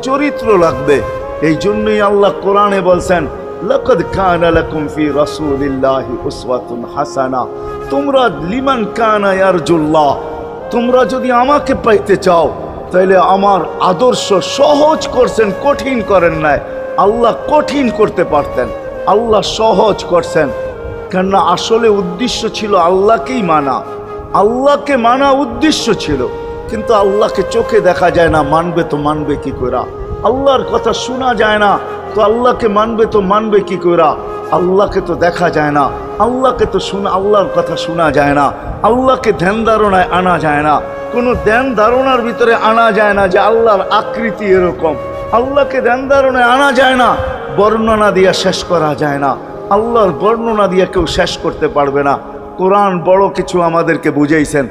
চরিত্র লাগবে। এই জন্যই আল্লাহ কোরআনে বলছেন, লাকাদ কানা লাকুম ফি রাসূলিল্লাহি উসওয়াতুন হাসানা, তোমরা লিমান কানা ইয়ারজুল্লাহ, তোমরা যদি আমাকে পাইতে চাও তাহলে আমার আদর্শ সহজ করছেন, কঠিন করেন নাই। আল্লাহ কঠিন করতে পারতেন, আল্লাহ সহজ করছেন। কেননা আসলে উদ্দেশ্য ছিল আল্লাহকেই মানা, আল্লাহকে মানা উদ্দেশ্য ছিল। কিন্তু আল্লাহকে চোখে দেখা যায় না, মানবে তো মানবে কি করে? আল্লাহর কথা শোনা যায় না, তো আল্লাহকে মানবে তো মানবে কি করে? আল্লাহকে তো দেখা যায় না, আল্লাহকে তো আল্লাহর কথা শোনা যায় না, আল্লাহকে ধ্যান ধারণায় আনা যায় না, কোনো ধ্যান ধারণার ভিতরে আনা যায় না যে আল্লাহর আকৃতি এরকম। আল্লাহকে ধ্যান ধারণায় আনা যায় না, বর্ণনা দিয়া শেষ করা যায় না। আল্লাহর বর্ণনা দিয়ে কেউ শেষ করতে পারবে না। কোরআন বড় কিছু আমাদেরকে বুঝাইছেন,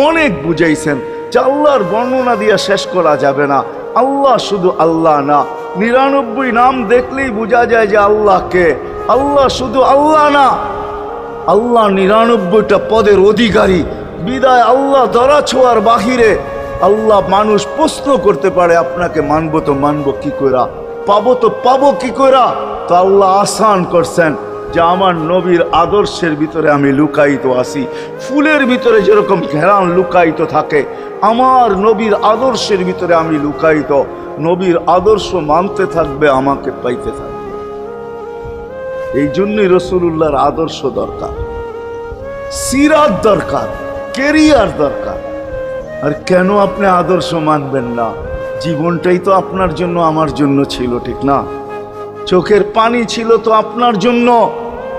অনেক বুঝাইছেন যে আল্লাহর বর্ণনা দিয়ে শেষ করা যাবে না। আল্লাহ শুধু আল্লাহ না, 99 নাম দেখলেই বোঝা যায় যে আল্লাহকে। আল্লাহ শুধু আল্লাহ না, আল্লাহ 99টা পদের অধিকারী। বিদায় আল্লাহ ধরা ছোঁয়ার বাহিরে। আল্লাহ মানুষ প্রশ্ন করতে পারে, আপনাকে মানবো তো মানবো কি কইরা, পাবো তো পাবো কি কইরা? তো আল্লাহ আসান করছেন যে আমার নবীর আদর্শের ভিতরে আমি লুকায়িত আছি। ফুলের ভিতরে যেরকম ঘেরান লুকায়িত থাকে, আমার নবীর আদর্শের ভিতরে আমি লুকায়িত। নবীর আদর্শ মানতে থাকবে, আমাকে পাইতে থাকবে। এই জন্যই রাসূলুল্লাহর আদর্শ দরকার, সিরাত দরকার, কেরিয়ার দরকার। আর কেন আপনি আদর্শ মানবেন না? জীবনটাই তো আপনার জন্য আমার জন্য ছিল, ঠিক না? চোখের পানি ছিল তো আপনার জন্য,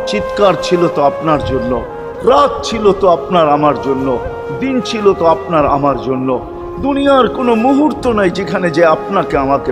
চিৎকার ছিল তো আপনার জন্য, রাত ছিল তো আপনার আমার জন্য, দিন ছিল তো আপনার আমার জন্য। দুনিয়ার কোনো মুহূর্ত নাই যেখানে যে আপনাকে আমাকে